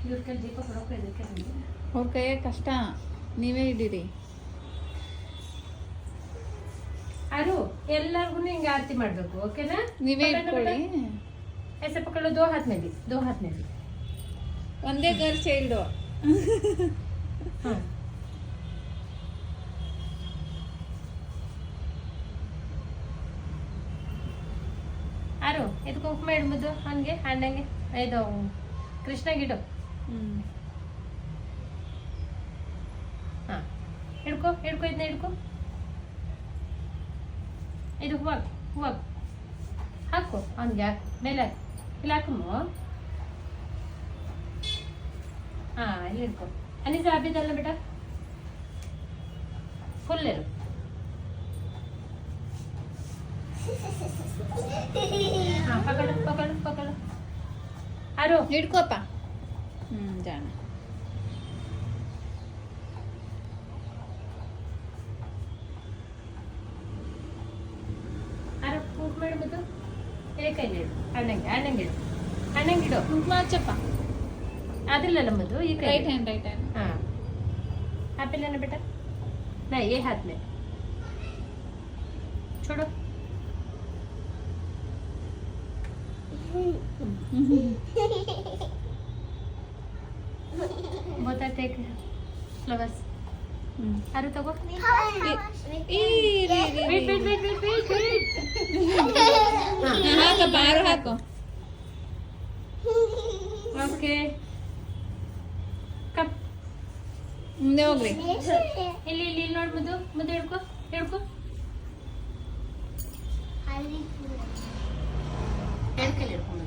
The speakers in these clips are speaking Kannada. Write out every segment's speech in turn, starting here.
ಇವ್ರ ಕೈ ದೀಪ ಕೊಡೋಕೆ ಇದಕ್ಕೆ ಅವ್ರ ಕೈಯೇ ಕಷ್ಟ, ನೀವೇ ಇದ್ದೀರಿ. ಅರು ಎಲ್ಲರಿಗೂ ಹಿಂಗೆ ಆರತಿ ಮಾಡಬೇಕು, ಓಕೆನಾ? ನೀವೇ ಇಟ್ಕೊಳ್ಳಿ. ऐसे पकड़ो, दो हाथ में भी, दो हाथ में भी. ಒಂದೇ ಗರ್ಲ್ ಚೈಲ್ಡು. हाँ. ಆರು ಇದು ಕುಂಕುಮ ಇಡ್ಬೋದು ಅವನಿಗೆ ಹಣ್ಣಂಗೆ. ಇದು ಕೃಷ್ಣಗಿಡು. ಹಾಂ ಹಿಡ್ಕೊ ಹಿಡ್ಕೊ, ಇದನ್ನ ಹಿಡ್ಕೊ. ಇದು ಹೂವಾಗ ಹೂವಾಗ ಹಾಕು, ಅವನಿಗೆ ಹಾಕು, ಮೇಲೆ ಹಾಕು, ಇಲ್ಲಿ ಹಾಕಮ್ಮ. ಹಾಂ ಇಲ್ಲಿ ಹಿಡ್ಕೊ. ಅನಿಸ ಹಬ್ಬಿದಲ್ಲ ಬೇಟ, ಫುಲ್ ಇರು. ಹಾಂ ಪಕಡು ಪಕಡು ಪಕಡು. ಆರು ಹಿಡ್ಕೋಪ್ಪ. ಜಾಣ. ಆರು ಕುಂಕುಮ ಇಡ್ಬೋದು. ಇದೇ ಕೈಲಿ ಇಡು, ಅಣ್ಣಂಗೆ ಅಣ್ಣಂಗೆ ಇಡು, ಅಣ್ಣಂಗೆ ಇಡು. ಕುಂಕುಮ ಹಚ್ಚಪ್ಪ. ಅದ್ರಲ್ಲ ಮದ್ದು ಈ ಕೈ. Right hand, right hand. हाँ आप लेना बेटा, नहीं ये हाथ में छोड़ो. बहुत टेक फ्लावर्स. अरे तगो. Wait wait wait wait wait wait. ಹಾಕೋ, ಬಾರು ಹಾಕೋ. ओके कप ಮುಂದೆ ಹೋಗ್ರಿ. ಇಲ್ಲಿ ಇಲ್ಲಿ ಇಲ್ಲಿ ನೋಡಿ, ಮುದ್ದು ಮುದ್ದು ಹಿಡ್ಕೊ ಹಿಡ್ಕೊ. ಎಡ್ಕಲ್ಲಿ ಹಿಡ್ಕೊಂಡು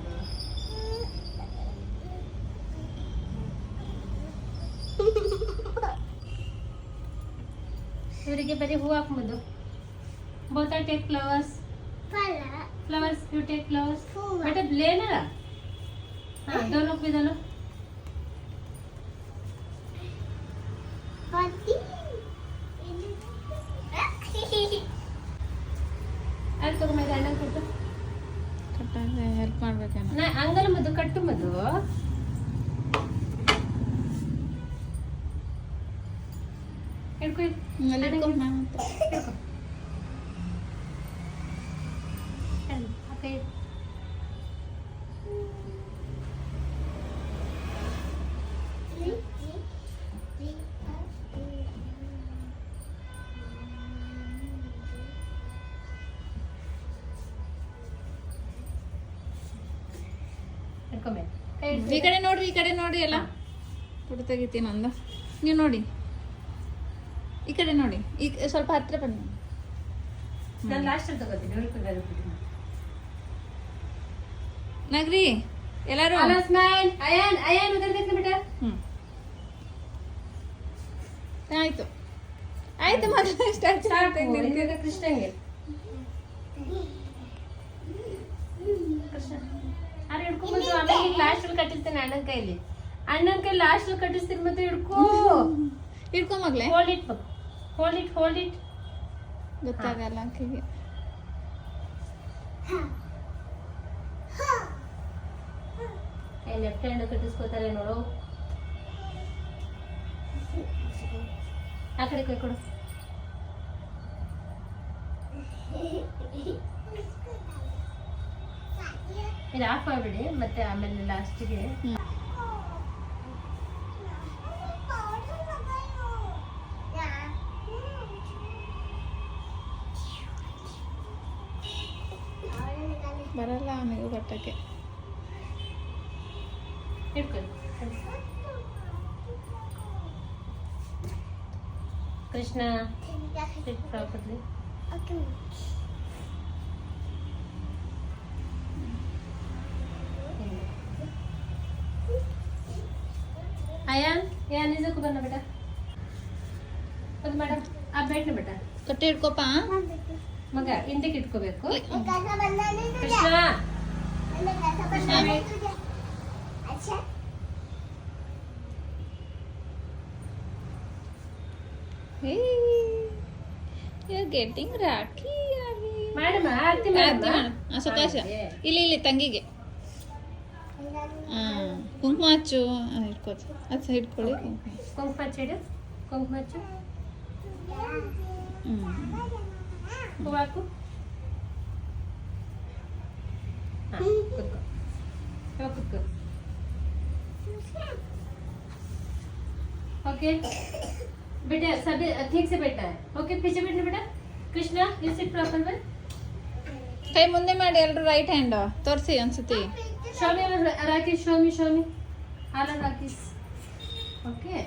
ಇವರಿಗೆ ಬರೀ ಹೂ ಹಾಕ್ಬೋದು. ಬೋತಾ take flowers. Flowers you take flowers बेटा, लेना. हाँ दोनों को भी दोनों. अरे तो मैं जाना करता ಕಟ್ಟಾಗ ಹೆಲ್ಪ್ ಮಾಡ್ಬೇಕೇನೋ. ನಾ ಹಂಗಲ್ಲ ಮದು, ಕಟ್ಟು ಮದು. ಹಿಡ್ಕೊ ಅಲ್ಲಿ ಇಟ್ಕೊ, ನಾನು ಹತ್ರ. ಹಿಡ್ಕೊ. Okay. ಈ ಕಡೆ ನೋಡ್ರಿ, ಈ ಕಡೆ ನೋಡ್ರಿ. ಎಲ್ಲ ಫೋಟೋ ತೆಗಿತೀನಿ ಒಂದು. ನೀವು ನೋಡಿ, ಈ ಕಡೆ ನೋಡಿ. ಈಗ ಸ್ವಲ್ಪ ಹತ್ರ ಬನ್ನಿ. ನಾನು ಲಾಸ್ಟ್ ಅಲ್ಲಿ ತಗೋತೀನಿ. ನಗ್ರಿ ಎಲ್ಲಾರು. ಸ್ಮೈಲ್. ಅಯಾನ್ ಅಯಾನ್ ಉದರ್ ದೇಖ್ನ ಬೇಟಾ. ಆಯ್ತು ಆಯ್ತು, ಮತ್ತೆ ಸ್ಟಾರ್ಟ್ ತೆಗ್ದಿದ್ದೀನಿ. ಕೃಷ್ಣಂಗೆ ಕೃಷ್ಣ ಅರೆ ಹಿಡ್ಕೊಂಡ್ಬಂದು ಆಮೇಲೆ ಲಾಸ್ಟ್ ಅಲ್ಲಿ ಕಟ್ಟಿಸ್ತೀನಿ ಅಣ್ಣನ ಕೈಲಿ. ಅಣ್ಣನ ಕೈ ಲಾಸ್ಟ್ ಅಲ್ಲಿ ಕಟ್ಟಿಸ್ತೀನಿ, ಮತ್ತೆ ಹಿಡ್ಕೋ ಹಿಡ್ಕೊ ಮಗ್ಲೆ. Hold it hold it hold it. ಗೊತ್ತಾಗಲ್ಲ ಆಕೆಗೆ. ಲೆಫ್ಟ್ ಹ್ಯಾಂಡ್ ಕಟ್ಟಿಸ್ಕೋತಾರೆ ನೋಡು. ಆ ಕಡೆ ಕೈ ಕೊಡು. ಇದು ಆಫ್ ಮಾಡಿಬಿಡಿ, ಮತ್ತೆ ಆಮೇಲೆ ಲಾಸ್ಟಿಗೆ. ಬರಲ್ಲ ಅವನಿಗೂ ಕಟ್ಟಕ್ಕೆ. ಇಟ್ಕೊಳ್ಳಿ ಕೃಷ್ಣ. ಪ್ರಾಪರ್ಲಿ ಅಯಾನ್ ಯಾನ್ ಇದಕ್ಕೂ ಬನ್ನ ಬೇಟ. ಅದು ಮೇಡಮ್ ಆ ಬೇಟ್ನ ಬೇಟ ಕಟ್ಟೆ ಹಿಡ್ಕೊಪ್ಪ. ಮಗ ಹಿಂದಕ್ಕೆ ಇಟ್ಕೋಬೇಕು. Krishna Hey, you're getting Rakhi. ಮಾಡಮ್ಮ ಆರತಿ ಆರತಿ ಮಾಡು. ಸುಕಾಶ ಇಲ್ಲಿ ಇಲ್ಲಿ ತಂಗಿಗೆ. ಕುಂಕುಮ ಹಚ್ಚು ಇಟ್ಕೋತ ಅದು ಇಟ್ಕೊಳ್ಳಿ ಕುಂಕುಮ. ಕುಂಕುಮ ಹಚ್ಚಿಡು. ಕುಂಕುಮ ಹಚ್ಚು. ಹೂವು ಹಾಕು. हाँ, कुत्को वो कुत्को ओके बेटा सभी ठीक से बैठा है ओके पीछे बैठना बेटा Krishna you sit proper way ಕೈ ಮುಂದೆ ಮಾಡಿ ಎಲ್ಲರೂ ರೈಟ್ ಹ್ಯಾಂಡ್ ತೋರಿಸಿ ಅನ್ಸುತ್ತೆ. show me Rakesh show me hello Rakesh okay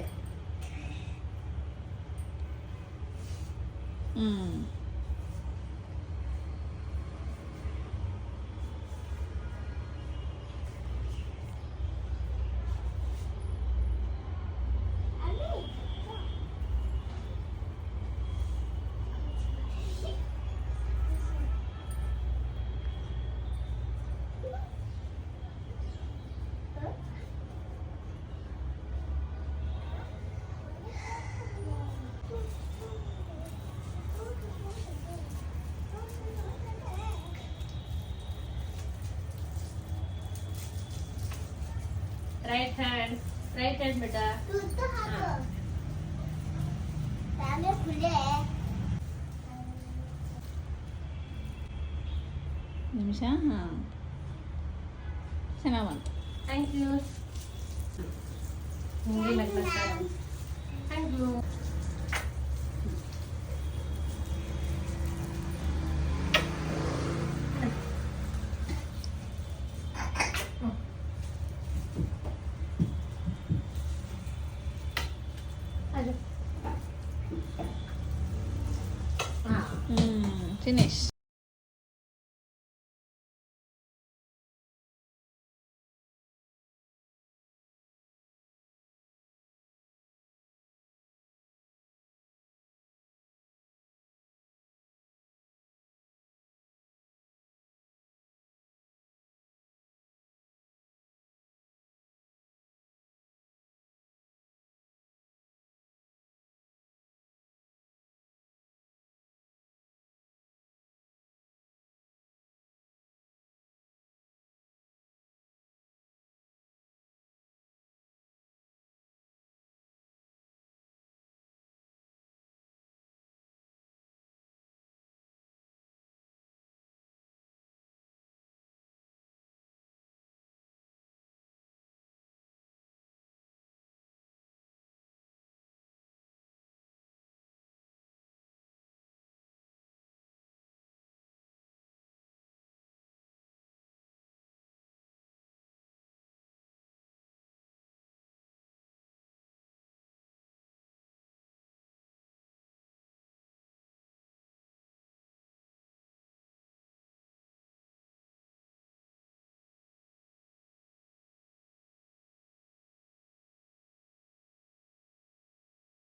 right hand बेटा ನಿಮಿಷ ಹಾಂ ಚೆನ್ನಾಗಿ ಬಂತು. Thank you thank you